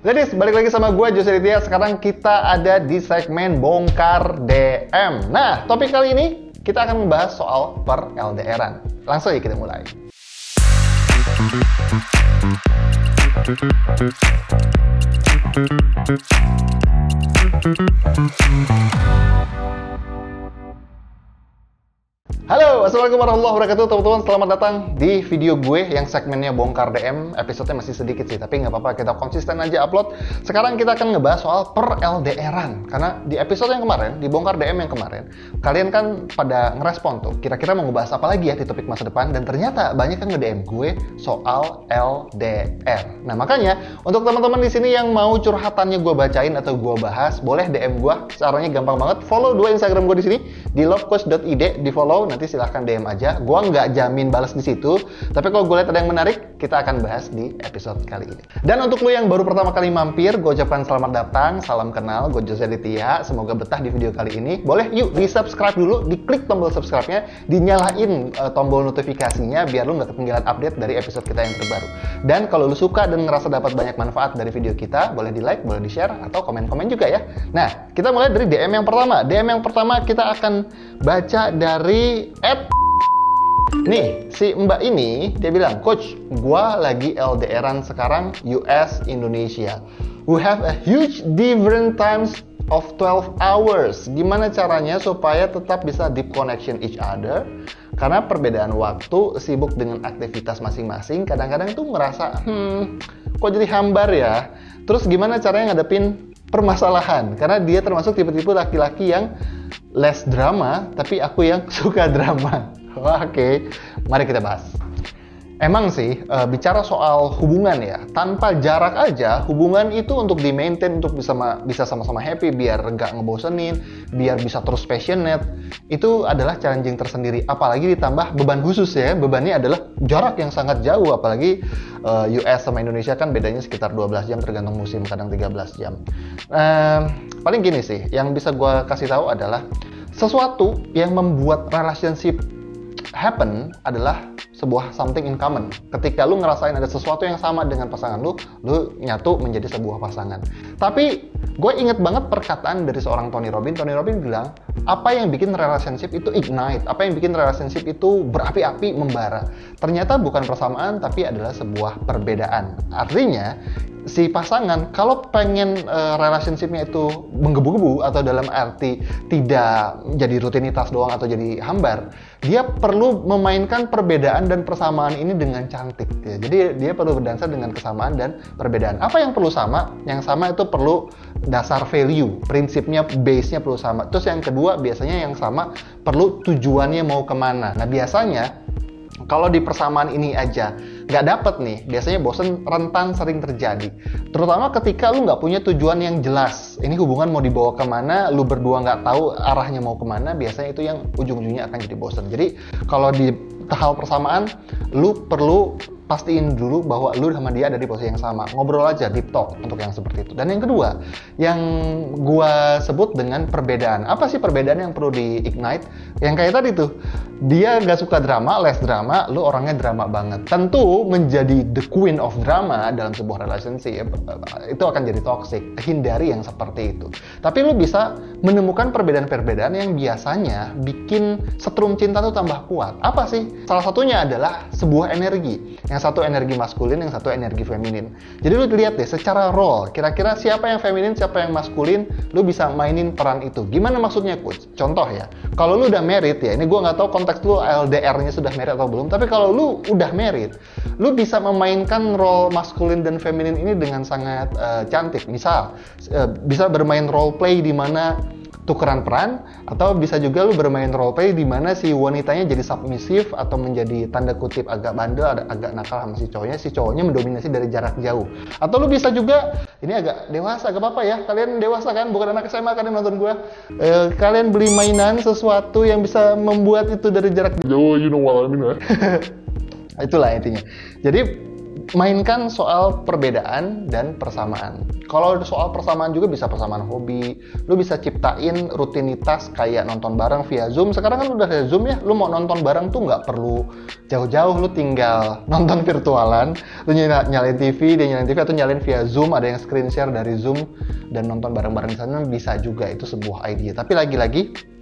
Ladies, balik lagi sama gue Jose Ditya. Sekarang kita ada di segmen Bongkar DM. Nah, topik kali ini kita akan membahas soal per LDR-an. Langsung aja kita mulai. Halo, assalamualaikum warahmatullahi wabarakatuh teman-teman. Selamat datang di video gue yang segmennya Bongkar DM. Episodenya masih sedikit sih, tapi nggak apa-apa, kita konsisten aja upload. Sekarang kita akan ngebahas soal per LDR-an. Karena di episode yang kemarin, di Bongkar DM yang kemarin, kalian kan pada ngerespon tuh, kira-kira mau ngebahas apa lagi ya di topik masa depan. Dan ternyata banyak yang nge-DM gue soal LDR. Nah makanya, untuk teman-teman di sini yang mau curhatannya gue bacain atau gue bahas, boleh DM gue. Caranya gampang banget, follow dua Instagram gue di sini, di lovecoach.id, di follow. Nanti silahkan DM aja. Gua nggak jamin balas di situ, tapi kalau gue lihat ada yang menarik, kita akan bahas di episode kali ini. Dan untuk lo yang baru pertama kali mampir, gue ucapkan selamat datang, salam kenal, gue Jose Ditya. Semoga betah di video kali ini. Boleh yuk di subscribe dulu, diklik tombol subscribe-nya, dinyalain tombol notifikasinya biar lo nggak ketinggalan update dari episode kita yang terbaru. Dan kalau lo suka dan ngerasa dapat banyak manfaat dari video kita, boleh di like, boleh di share, atau komen-komen juga ya. Nah, kita mulai dari DM yang pertama. DM yang pertama kita akan baca dari Nih, si mbak ini, dia bilang, Coach, gua lagi LDR-an sekarang US Indonesia. We have a huge different times of 12 hours. Gimana caranya supaya tetap bisa deep connection each other? Karena perbedaan waktu, sibuk dengan aktivitas masing-masing, kadang-kadang tuh merasa, kok jadi hambar ya? Terus gimana caranya ngadepin permasalahan? Karena dia termasuk tipe-tipe laki-laki yang less drama, tapi aku yang suka drama. Oke, mari kita bahas. Emang sih, bicara soal hubungan ya, tanpa jarak aja, hubungan itu untuk di-maintain, untuk bisa sama-sama happy, biar nggak ngebosenin, biar bisa terus passionate, itu adalah challenging tersendiri. Apalagi ditambah beban khusus ya, bebannya adalah jarak yang sangat jauh, apalagi US sama Indonesia kan bedanya sekitar 12 jam, tergantung musim, kadang 13 jam. Paling gini sih, yang bisa gue kasih tahu adalah, sesuatu yang membuat relationship happen adalah sebuah something in common. Ketika lu ngerasain ada sesuatu yang sama dengan pasangan lu nyatu menjadi sebuah pasangan. Tapi gue inget banget perkataan dari seorang Tony Robbins. Tony Robbins bilang, apa yang bikin relationship itu ignite, apa yang bikin relationship itu berapi-api, membara, ternyata bukan persamaan, tapi adalah sebuah perbedaan. Artinya, si pasangan kalau pengen relationship-nya itu menggebu-gebu, atau dalam arti tidak jadi rutinitas doang atau jadi hambar, dia perlu memainkan perbedaan dan persamaan ini dengan cantik ya. Jadi dia perlu berdansa dengan kesamaan dan perbedaan. Apa yang perlu sama? Yang sama itu perlu dasar value, prinsipnya, base-nya perlu sama. Terus yang kedua, biasanya yang sama perlu tujuannya mau kemana. Nah biasanya kalau di persamaan ini aja nggak dapet nih, biasanya bosen rentan sering terjadi. Terutama ketika lu nggak punya tujuan yang jelas. Ini hubungan mau dibawa kemana, lu berdua nggak tahu arahnya mau kemana, biasanya itu yang ujung-ujungnya akan jadi bosen. Jadi kalau di hal persamaan, lu perlu pastiin dulu bahwa lu sama dia ada di posisi yang sama. Ngobrol aja, deep talk untuk yang seperti itu. Dan yang kedua, yang gua sebut dengan perbedaan. Apa sih perbedaan yang perlu di-ignite? Yang kayak tadi tuh, dia gak suka drama, less drama, lu orangnya drama banget. Tentu menjadi the queen of drama dalam sebuah relationship, itu akan jadi toxic. Hindari yang seperti itu. Tapi lu bisa menemukan perbedaan-perbedaan yang biasanya bikin setrum cinta tuh tambah kuat. Apa sih? Salah satunya adalah sebuah energi. Yang satu energi maskulin, yang satu energi feminin. Jadi lu lihat deh secara role, kira-kira siapa yang feminin, siapa yang maskulin, lu bisa mainin peran itu. Gimana maksudnya, Coach? Contoh ya, kalau lu udah married ya, ini gue nggak tahu konteks lu LDR-nya sudah married atau belum, tapi kalau lu udah married, lu bisa memainkan role maskulin dan feminin ini dengan sangat cantik. Misal, bisa bermain role play di mana tukeran peran, atau bisa juga lu bermain roleplay di mana si wanitanya jadi submisif atau menjadi tanda kutip agak bandel, agak nakal sama si cowoknya mendominasi dari jarak jauh. Atau lu bisa juga, ini agak dewasa, gak apa-apa ya, kalian dewasa kan, bukan anak SMA kalian nonton gua. Kalian beli mainan sesuatu yang bisa membuat itu dari jarak jauh, you know what I mean, right? Itulah intinya. Jadi mainkan soal perbedaan dan persamaan. Kalau soal persamaan juga bisa persamaan hobi. Lu bisa ciptain rutinitas kayak nonton bareng via Zoom. Sekarang kan udah ada Zoom ya. Lu mau nonton bareng tuh nggak perlu jauh-jauh. Lu tinggal nonton virtualan. Lu nyalain TV, dia nyalain TV, atau nyalain via Zoom. Ada yang screen share dari Zoom dan nonton bareng-bareng di sana bisa juga. Itu sebuah ide. Tapi lagi-lagi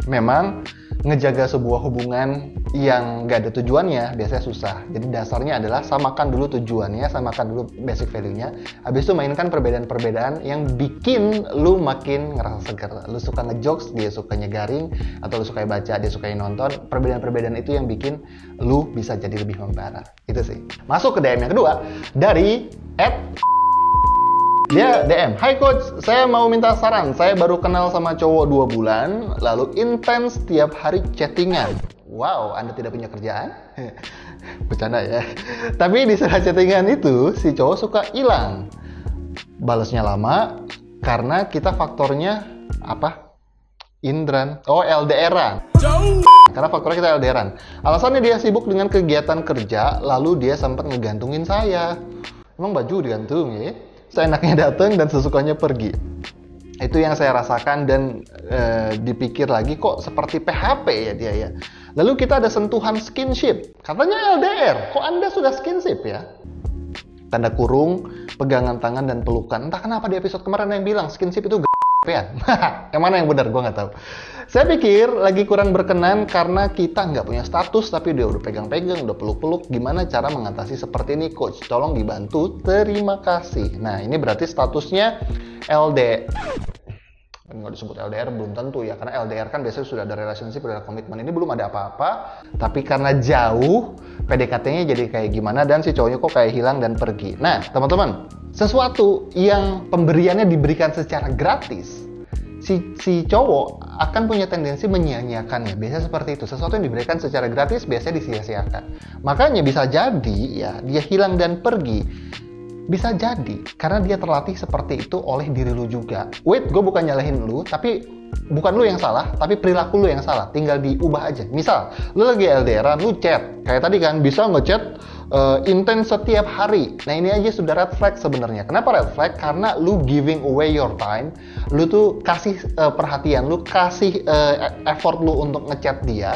memang ngejaga sebuah hubungan yang gak ada tujuannya biasanya susah. Jadi dasarnya adalah samakan dulu tujuannya, samakan dulu basic value-nya. Habis itu mainkan perbedaan-perbedaan yang bikin lu makin ngerasa segar. Lu suka ngejokes, dia suka nyegaring, atau lu suka baca, dia suka nonton. Perbedaan-perbedaan itu yang bikin lu bisa jadi lebih membara. Itu sih. Masuk ke DM yang kedua dari dia DM, "Hai coach, saya mau minta saran. Saya baru kenal sama cowok 2 bulan, lalu intens tiap hari chattingan." Wow, Anda tidak punya kerjaan? Bercanda ya. Tapi di saat chattingan itu, si cowok suka hilang. Balasnya lama, karena kita faktornya apa? Indran. Oh, LDRan. Karena faktornya kita LDRan. Alasannya dia sibuk dengan kegiatan kerja, lalu dia sempat ngegantungin saya. Emang baju digantung ya? Seenaknya datang dan sesukanya pergi. Itu yang saya rasakan dan dipikir lagi kok seperti PHP ya dia ya. Lalu kita ada sentuhan skinship. Katanya LDR, kok Anda sudah skinship ya? Tanda kurung, pegangan tangan dan pelukan. Entah kenapa di episode kemarin yang bilang skinship itu g***an. Yang mana yang benar? Gue nggak tahu. Saya pikir lagi kurang berkenan karena kita nggak punya status, tapi dia udah pegang-pegang, udah peluk-peluk. Gimana cara mengatasi seperti ini, coach? Tolong dibantu. Terima kasih. Nah, ini berarti statusnya LD. Nggak disebut LDR, belum tentu ya. Karena LDR kan biasanya sudah ada relationship, sudah ada komitmen. Ini belum ada apa-apa. Tapi karena jauh, PDKT-nya jadi kayak gimana, dan si cowoknya kok kayak hilang dan pergi. Nah, teman-teman, sesuatu yang pemberiannya diberikan secara gratis, si cowok akan punya tendensi menyia-nyiakannya. Biasanya seperti itu. Sesuatu yang diberikan secara gratis biasanya disia-siakan. Makanya bisa jadi ya dia hilang dan pergi. Bisa jadi karena dia terlatih seperti itu oleh diri lu juga. Wait, gue bukan nyalahin lu, tapi bukan lu yang salah, tapi perilaku lu yang salah. Tinggal diubah aja. Misal, lu lagi LDR-an, lu chat. Kayak tadi kan, bisa ngechat intens setiap hari. Nah, ini aja sudah red flag sebenarnya. Kenapa red flag? Karena lu giving away your time. Lu tuh kasih perhatian, lu kasih effort lu untuk ngechat dia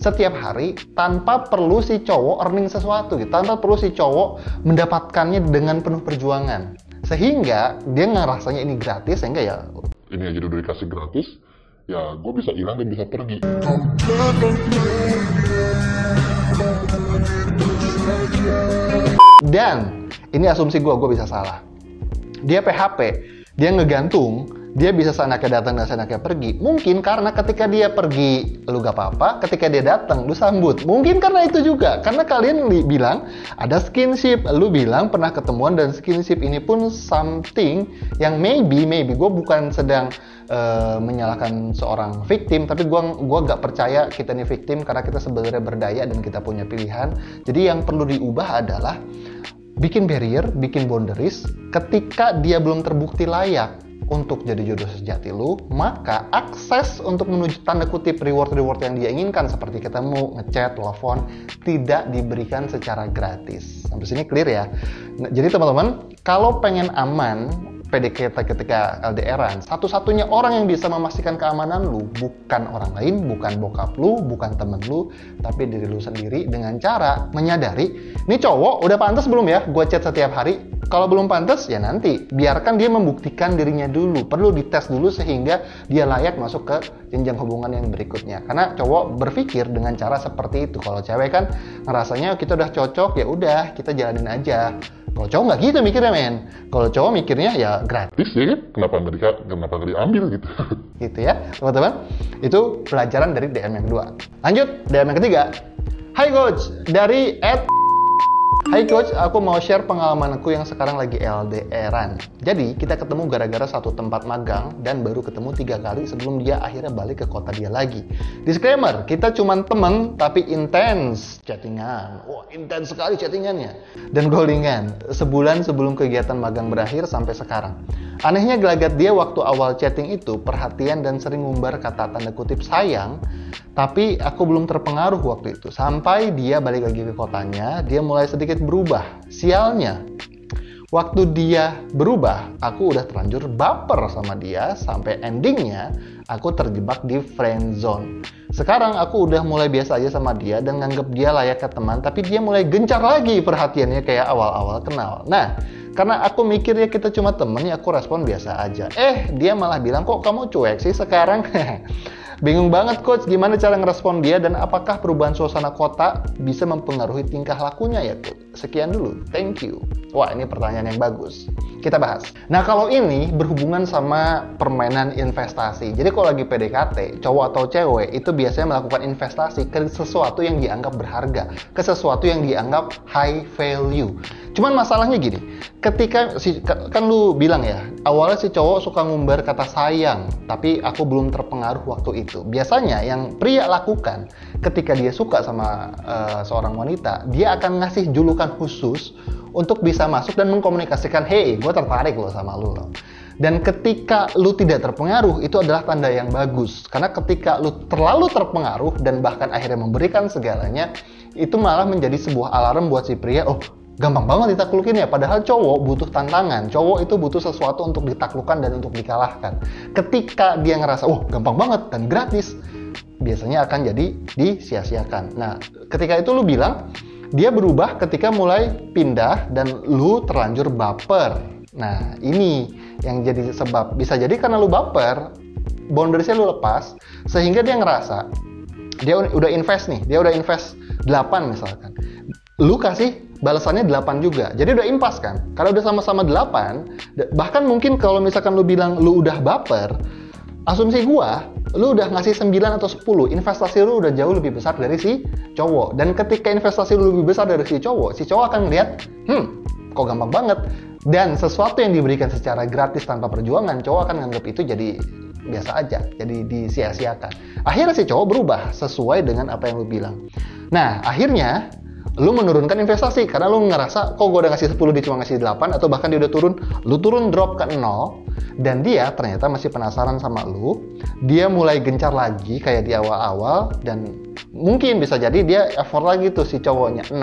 setiap hari tanpa perlu si cowok earning sesuatu gitu. Tanpa perlu si cowok mendapatkannya dengan penuh perjuangan. Sehingga dia ngerasanya ini gratis, sehingga ya ini aja udah dikasih gratis, ya gue bisa hilang dan bisa pergi. Dan ini asumsi gue bisa salah. Dia PHP, dia ngegantung, dia bisa seenaknya datang dan seenaknya pergi. Mungkin karena ketika dia pergi, lu gak apa-apa. Ketika dia datang, lu sambut. Mungkin karena itu juga. Karena kalian bilang ada skinship. Lu bilang pernah ketemuan, dan skinship ini pun something yang maybe gue bukan sedang menyalahkan seorang victim, tapi gue gak percaya kita ini victim karena kita sebenarnya berdaya dan kita punya pilihan. Jadi yang perlu diubah adalah bikin barrier, bikin boundaries. Ketika dia belum terbukti layak untuk jadi jodoh sejati lu, maka akses untuk menuju tanda kutip reward yang dia inginkan seperti ketemu, ngechat, telepon, tidak diberikan secara gratis. Sampai sini clear ya? Nah, jadi teman-teman, kalau pengen aman PDKT ketika LDRan, satu-satunya orang yang bisa memastikan keamanan lu bukan orang lain, bukan bokap lu, bukan temen lu, tapi diri lu sendiri, dengan cara menyadari, ini cowok udah pantas belum ya gua chat setiap hari? Kalau belum pantas, ya nanti biarkan dia membuktikan dirinya dulu. Perlu dites dulu sehingga dia layak masuk ke jenjang hubungan yang berikutnya. Karena cowok berpikir dengan cara seperti itu. Kalau cewek kan ngerasanya kita udah cocok, ya udah kita jalanin aja. Kalau cowok nggak gitu mikirnya, men. Kalau cowok mikirnya ya gratis ya kan? Kenapa nggak diambil gitu? Gitu ya, teman-teman. Itu pelajaran dari DM yang kedua. Lanjut, DM yang ketiga. Hai coach, dari Hai coach, aku mau share pengalamanku yang sekarang lagi LDRan. Jadi, kita ketemu gara-gara satu tempat magang dan baru ketemu 3 kali sebelum dia akhirnya balik ke kota dia lagi. Disclaimer, kita cuman temen tapi intens chattingan. Wah, intens sekali chattingannya. Dan callingan, sebulan sebelum kegiatan magang berakhir sampai sekarang. Anehnya gelagat dia waktu awal chatting itu perhatian dan sering ngumbar kata tanda kutip sayang, tapi aku belum terpengaruh waktu itu. Sampai dia balik lagi ke kotanya, dia mulai sedikit berubah. Sialnya, waktu dia berubah, aku udah terlanjur baper sama dia, sampai endingnya aku terjebak di friend zone. Sekarang aku udah mulai biasa aja sama dia dan nganggep dia layaknya teman, tapi dia mulai gencar lagi perhatiannya kayak awal-awal kenal. Nah, karena aku mikir ya kita cuma temen, ya aku respon biasa aja. Dia malah bilang, kok kamu cuek sih sekarang? Bingung banget coach, gimana cara ngerespon dia dan apakah perubahan suasana kota bisa mempengaruhi tingkah lakunya ya coach? Sekian dulu, thank you. Wah, ini pertanyaan yang bagus. Kita bahas. Nah, kalau ini berhubungan sama permainan investasi. Jadi kalau lagi PDKT, cowok atau cewek itu biasanya melakukan investasi ke sesuatu yang dianggap berharga, ke sesuatu yang dianggap high value. Cuman masalahnya gini, ketika kan lu bilang ya, awalnya si cowok suka ngumbar kata sayang, tapi aku belum terpengaruh waktu itu. Biasanya yang pria lakukan ketika dia suka sama seorang wanita, dia akan ngasih julukan khusus untuk bisa masuk dan mengkomunikasikan, hey, gue tertarik loh sama lu loh. Dan ketika lu tidak terpengaruh, itu adalah tanda yang bagus. Karena ketika lu terlalu terpengaruh dan bahkan akhirnya memberikan segalanya, itu malah menjadi sebuah alarm buat si pria, oh, gampang banget ditaklukin ya. Padahal cowok butuh tantangan, cowok itu butuh sesuatu untuk ditaklukkan dan untuk dikalahkan. Ketika dia ngerasa, oh, gampang banget dan gratis, biasanya akan jadi disia-siakan. Nah, ketika itu lu bilang, dia berubah ketika mulai pindah dan lu terlanjur baper. Nah, ini yang jadi sebab. Bisa jadi karena lu baper, boundariesnya lu lepas, sehingga dia ngerasa, dia udah invest nih, dia udah invest 8 misalkan. Lu kasih balasannya 8 juga. Jadi udah impas kan? Kalau udah sama-sama 8, bahkan mungkin kalau misalkan lu bilang lu udah baper, asumsi gua, lu udah ngasih 9 atau 10, investasi lu udah jauh lebih besar dari si cowok. Dan ketika investasi lu lebih besar dari si cowok akan ngeliat, kok gampang banget. Dan sesuatu yang diberikan secara gratis tanpa perjuangan, cowok akan nganggap itu jadi biasa aja, jadi disia-siakan. Akhirnya si cowok berubah sesuai dengan apa yang lu bilang. Nah, akhirnya lu menurunkan investasi karena lu ngerasa, kok gue udah ngasih 10, dia cuma ngasih 8, atau bahkan dia udah turun, lu turun drop ke 0, dan dia ternyata masih penasaran sama lu, dia mulai gencar lagi kayak di awal-awal, dan mungkin bisa jadi dia effort lagi tuh si cowoknya 6.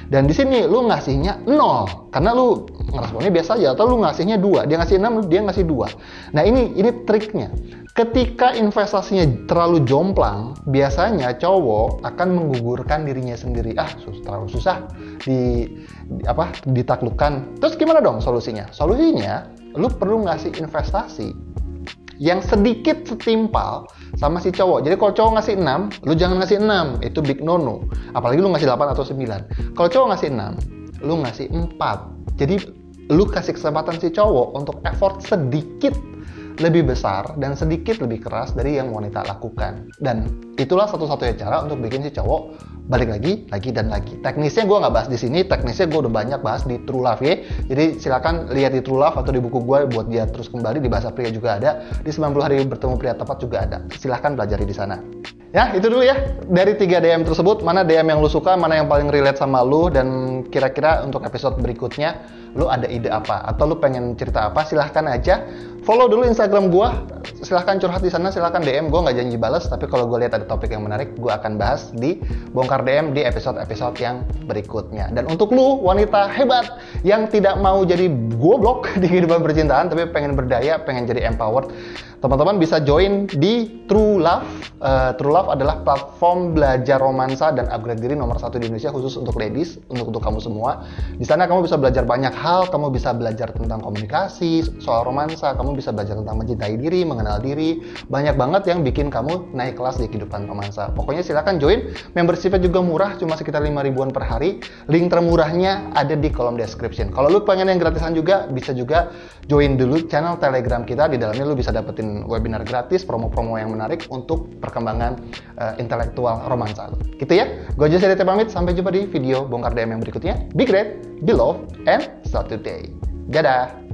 Dan di sini lu ngasihnya 0 karena lu ngeresponnya biasa aja, atau lu ngasihnya 2, dia ngasih 6, dia ngasih 2. Nah, ini triknya. Ketika investasinya terlalu jomplang, biasanya cowok akan menggugurkan dirinya sendiri. Terlalu susah ditaklukkan. Terus gimana dong solusinya? Solusinya, lu perlu ngasih investasi yang sedikit setimpal sama si cowok. Jadi kalau cowok ngasih 6, lu jangan ngasih 6. Itu big no-no. Apalagi lu ngasih 8 atau 9. Kalau cowok ngasih 6, lu ngasih 4. Jadi lu kasih kesempatan si cowok untuk effort sedikit lebih besar dan sedikit lebih keras dari yang wanita lakukan. Dan itulah satu-satunya cara untuk bikin si cowok balik lagi dan lagi. Teknisnya gue nggak bahas di sini, teknisnya gue udah banyak bahas di True Love ya. Jadi silakan lihat di True Love atau di buku gue buat dia terus kembali, di bahasa pria juga ada, di 90 hari bertemu pria tepat juga ada. Silahkan pelajari di sana. Ya, itu dulu ya. Dari 3 DM tersebut, mana DM yang lu suka, mana yang paling relate sama lu, dan kira-kira untuk episode berikutnya lu ada ide apa atau lu pengen cerita apa, silahkan aja. Follow dulu Instagram gue, silahkan curhat di sana, silahkan DM. Gue nggak janji balas, tapi kalau gue lihat ada topik yang menarik, gue akan bahas di Bongkar DM di episode-episode yang berikutnya. Dan untuk lu wanita hebat yang tidak mau jadi goblok di kehidupan percintaan, tapi pengen berdaya, pengen jadi empowered, teman-teman bisa join di True Love. True Love adalah platform belajar romansa dan upgrade diri nomor 1 di Indonesia khusus untuk ladies, untuk kamu semua. Di sana kamu bisa belajar banyak hal, kamu bisa belajar tentang komunikasi, soal romansa, kamu bisa belajar tentang mencintai diri, mengenal diri, banyak banget yang bikin kamu naik kelas di kehidupan romansa. Pokoknya silakan join, membership-nya juga murah, cuma sekitar 5 ribuan per hari. Link termurahnya ada di kolom description. Kalau lu pengen yang gratisan juga, bisa juga join dulu channel Telegram kita, di dalamnya lu bisa dapetin webinar gratis, promo-promo yang menarik untuk perkembangan intelektual romansa. Gitu ya. Gue Jose Dete pamit, sampai jumpa di video Bongkar DM yang berikutnya. Be great, be loved, and start today. Dadah!